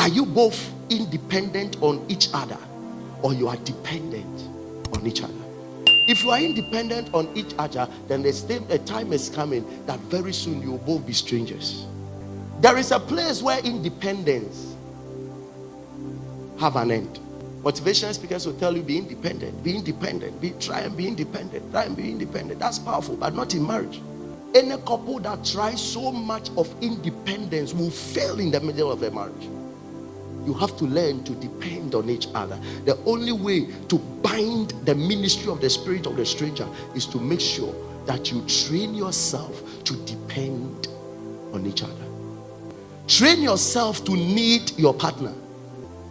you both independent on each other, or you are dependent on each other? If you are independent on each other, then a time is coming that very soon you will both be strangers. There is a place where independence have an end. Motivational speakers will tell you, be independent, try and be independent. That's powerful, but not in marriage. Any couple that tries so much of independence will fail in the middle of a marriage. You have to learn to depend on each other. The only way to bind the ministry of the spirit of the stranger is to make sure that you train yourself to depend on each other. Train yourself to need your partner.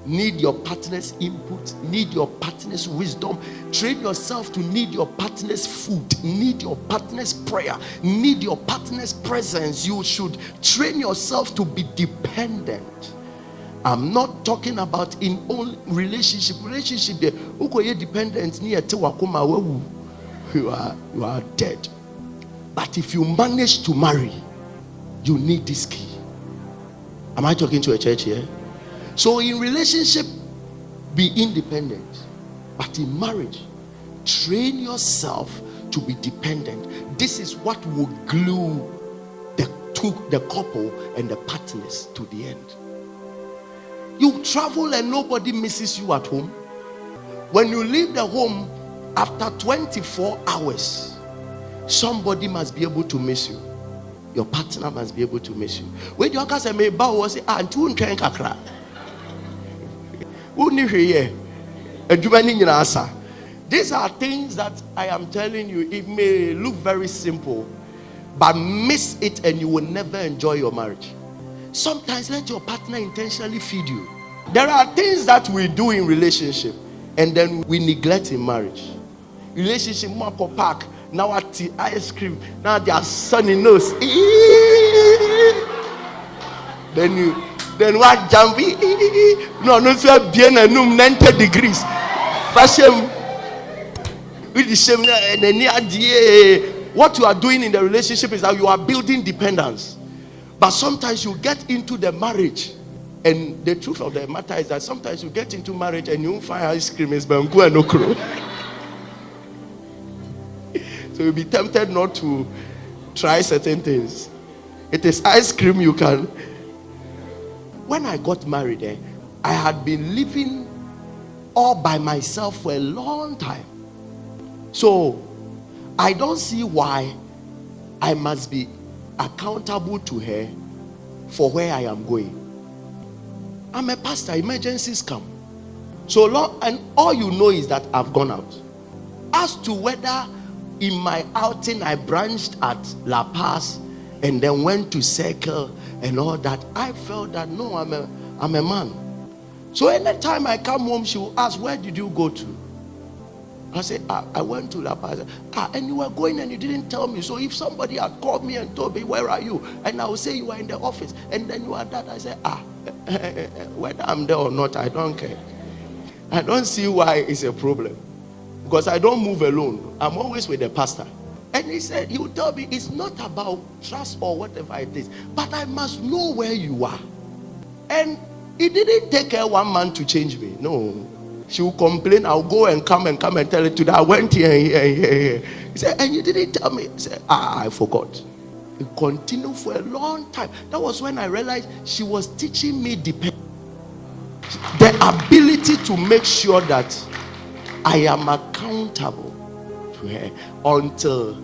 Need your partner's input, need your partner's wisdom. Train yourself to need your partner's food, need your partner's prayer, need your partner's presence. You should train yourself to be dependent. I'm not talking about in all relationship there. Dependent, you are dead. But if you manage to marry, you need this key. Am I talking to a church here? So in relationship, be independent. But in marriage, train yourself to be dependent. This is what will glue the couple and the partners to the end. You travel and nobody misses you at home. When you leave the home after 24 hours, somebody must be able to miss you. Your partner must be able to miss you. When you say, "Me ba was antu ntwen kakra." These are things that I am telling you. It may look very simple, but miss it and you will never enjoy your marriage. Sometimes let your partner intentionally feed you. There are things that we do in relationship and then we neglect in marriage. Relationship, Marco Park, now at the ice cream, now they are sunny nose. Then what jambi? No, so bien and 90 degrees. Fashion with the same and what you are doing in the relationship is that you are building dependence. But sometimes you get into the marriage, and the truth of the matter is that sometimes you get into marriage and you find ice cream is bangu and okro. So you'll be tempted not to try certain things. It is ice cream you can. When I got married, I had been living all by myself for a long time. So I don't see why I must be accountable to her for where I am going. I'm a pastor, emergencies come. So long, and all you know is that I've gone out. As to whether in my outing I branched at La Paz and then went to Circle and all that, I felt that no, I'm a man. So anytime I come home, she will ask, "Where did you go to?" I say, "I went to La Paz." And you were going and you didn't tell me. So if somebody had called me and told me, "Where are you?" and I will say, "You are in the office," and then you are that, I say, whether I'm there or not, I don't care. I don't see why it's a problem, because I don't move alone. I'm always with the pastor. And he will tell me, it's not about trust or whatever it is, but I must know where you are. And it didn't take her 1 month to change me. No. She will complain. I'll go and come and tell her today I went here and here and here. He said, "And you didn't tell me." He said, "I forgot." It continued for a long time. That was when I realized she was teaching me the ability to make sure that I am accountable to her, until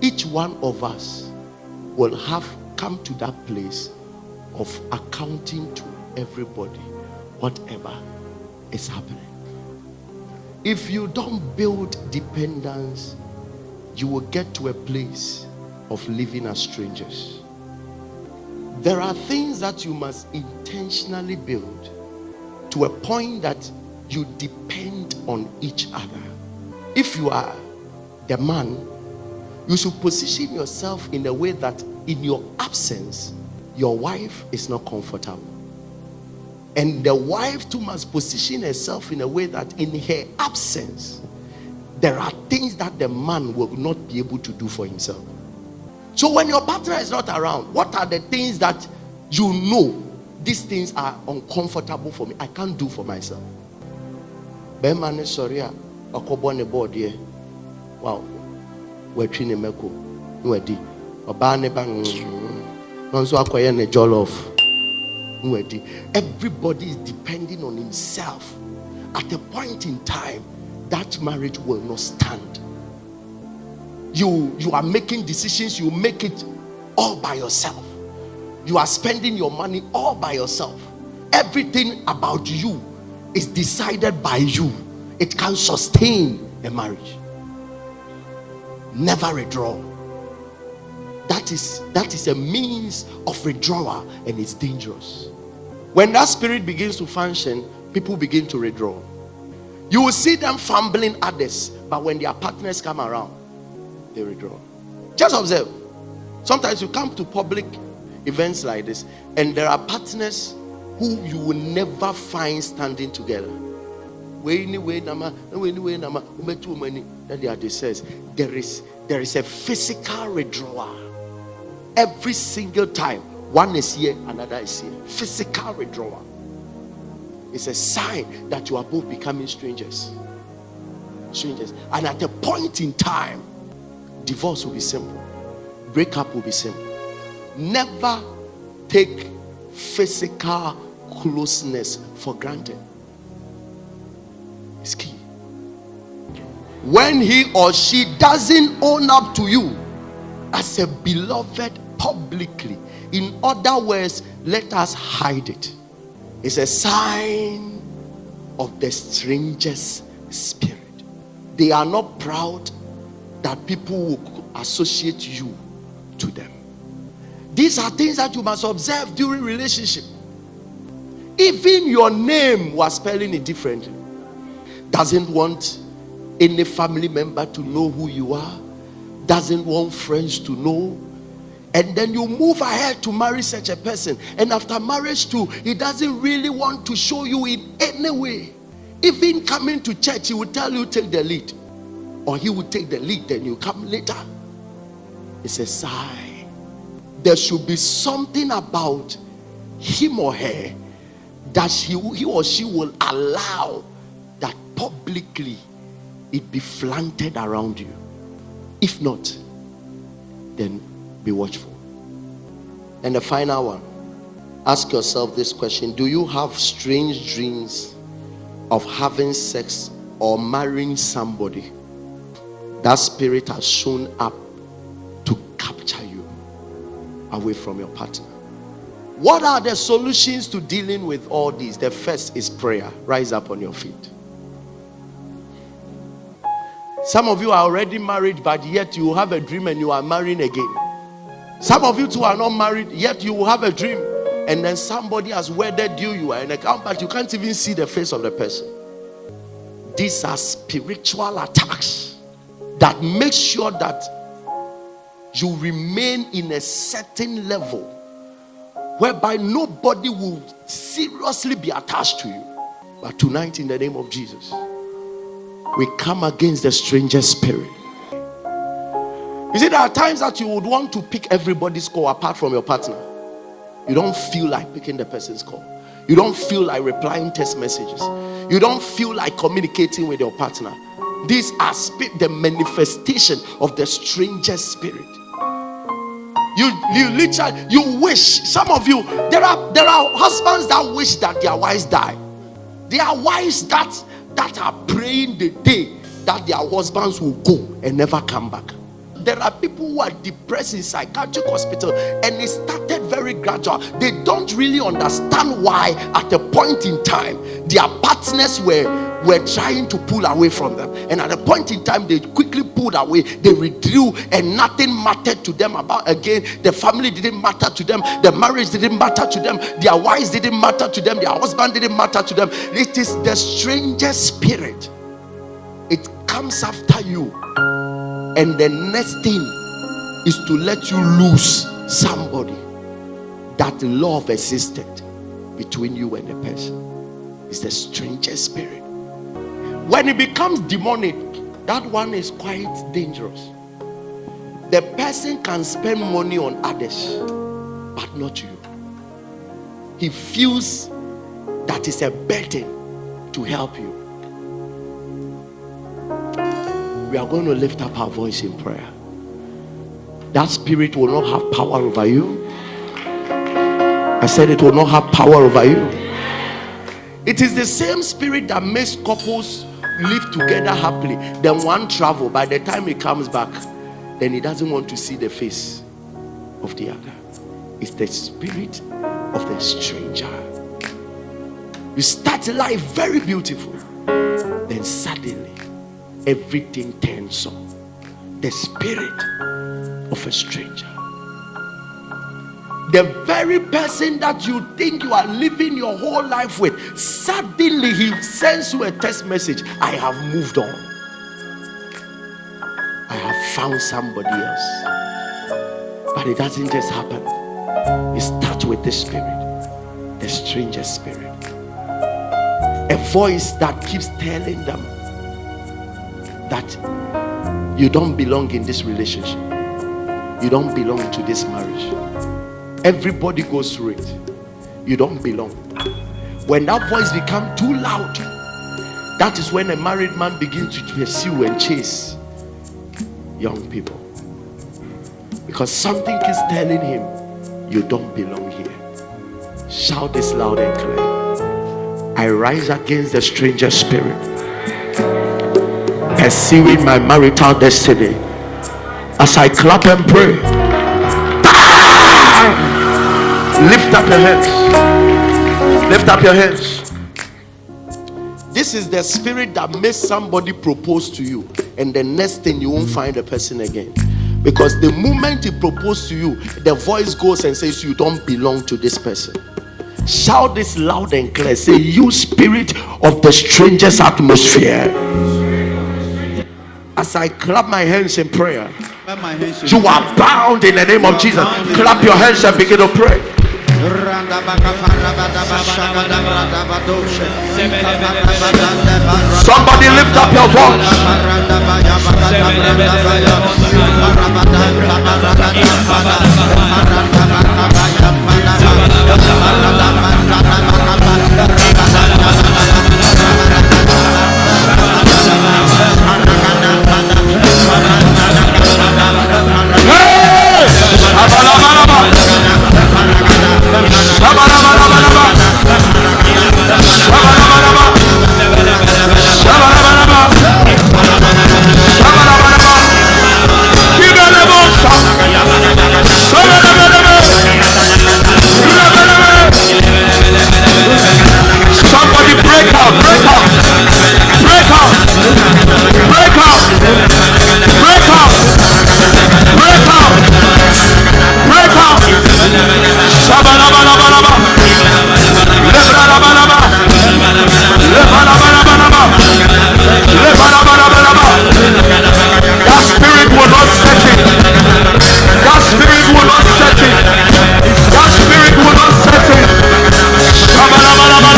each one of us will have come to that place of accounting to everybody whatever is happening. If you don't build dependence, you will get to a place of living as strangers. There are things that you must intentionally build to a point that you depend on each other. If you are the man, you should position yourself in a way that in your absence, your wife is not comfortable. And the wife too must position herself in a way that in her absence, there are things that the man will not be able to do for himself. So when your partner is not around, what are the things that you know these things are uncomfortable for me. I can't do for myself. Bemane sorry akobo ne board here. Wow. We're training meko. Nwedi. Oba ne bang. Nonso akoye ne jollof. Nwedi. Everybody is depending on himself. At a point in time, that marriage will not stand. You are making decisions, you make it all by yourself. You are spending your money all by yourself. Everything about you is decided by you. It can sustain a marriage. Never withdraw. That is a means of withdrawal, and it's dangerous. When that spirit begins to function, people begin to withdraw. You will see them fumbling others, but when their partners come around, they withdraw. Just observe. Sometimes you come to public events like this, and there are partners who you will never find standing together. That says there is a physical withdrawal every single time. One is here, another is here. Physical withdrawal. It's a sign that you are both becoming strangers. And at a point in time, divorce will be simple. Breakup will be simple. Never take physical closeness for granted. It's key. When he or she doesn't own up to you as a beloved publicly, in other words, let us hide it. It's a sign of the stranger's spirit. They are not proud that people will associate you to them. These are things that you must observe during relationship. Even your name was spelling it differently. Doesn't want any family member to know who you are. Doesn't want friends to know. And then you move ahead to marry such a person. And after marriage too, he doesn't really want to show you in any way. Even coming to church, he will tell you take the lead. Or he will take the lead, then you come later. It's a sign. There should be something about him or her that he or she will allow that publicly it be flaunted around you. If not, then be watchful. And the final one, ask yourself this question: do you have strange dreams of having sex or marrying somebody? That spirit has shown up to capture you away from your partner. What are the solutions to dealing with all these? The first is prayer. Rise up on your feet. Some of you are already married, but yet you have a dream and you are marrying again. Some of you too are not married, yet you will have a dream, and then somebody has wedded you. You are in a camp, but you can't even see the face of the person. These are spiritual attacks that make sure that you remain in a certain level whereby nobody will seriously be attached to you. But tonight, in the name of Jesus, we come against the stranger spirit. You see, there are times that you would want to pick everybody's call apart from your partner. You don't feel like picking the person's call. You don't feel like replying text messages. You don't feel like communicating with your partner. These are the manifestation of the stranger spirit. You literally, you wish. Some of you, there are husbands that wish that their wives die. There are wives that are praying the day that their husbands will go and never come back. There are people who are depressed in psychiatric hospital, and it started very gradual. They don't really understand why at a point in time their partners were trying to pull away from them, and at a point in time they quickly pulled away. They withdrew, and nothing mattered to them about again. The family didn't matter to them. The marriage didn't matter to them. Their wives didn't matter to them. Their husband didn't matter to them. It is the stranger spirit. It comes after you. And the next thing is to let you lose somebody that love existed between you and the person. It's the stranger spirit. When it becomes demonic, that one is quite dangerous. The person can spend money on others, but not you. he feels that it's a burden to help you. We are going to lift up our voice in prayer. That spirit will not have power over you. I said it will not have power over you. It is the same spirit that makes couples live together happily. Then one travel, by the time he comes back, then he doesn't want to see the face of the other. It's the spirit of the stranger. You start life very beautiful, then suddenly everything turns on. The spirit of a stranger. The very person that you think you are living your whole life with, suddenly he sends you a text message. I have moved on. I have found somebody else. But it doesn't just happen. It starts with the spirit, the stranger spirit. A voice that keeps telling them that you don't belong in this relationship. You don't belong to this marriage. Everybody goes through it. You don't belong. When that voice becomes too loud, that is when a married man begins to pursue and chase young people, because something is telling him you don't belong here. Shout this loud and clear. I rise against the stranger spirit pursuing my marital destiny. As I clap and pray, lift up your hands. Lift up your hands. This is the spirit that makes somebody propose to you, and the next thing you won't find the person again. Because the moment he proposes to you, the voice goes and says you don't belong to this person. Shout this loud and clear. Say, you spirit of the stranger's atmosphere. As I clap my hands in prayer, you are bound in the name of Jesus. Clap your hands and begin to pray. Somebody lift up your voice. Somebody break out, break out, break out, break out, break out, break out, break out. Shabalabalaba, lebalabalaba, lebalabalaba, lebalabalaba. That spirit will not set it. That spirit will not set it. That spirit will not set it. Shabalabalaba,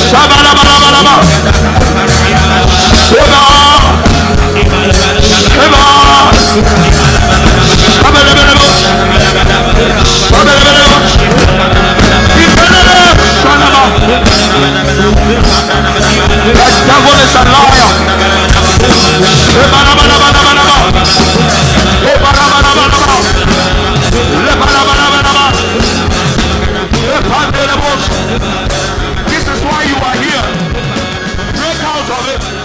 shabalabalaba, Shiva, Shiva, shabalabalaba, shabalabalaba, the devil is a liar. This is why you are here. Break out of it.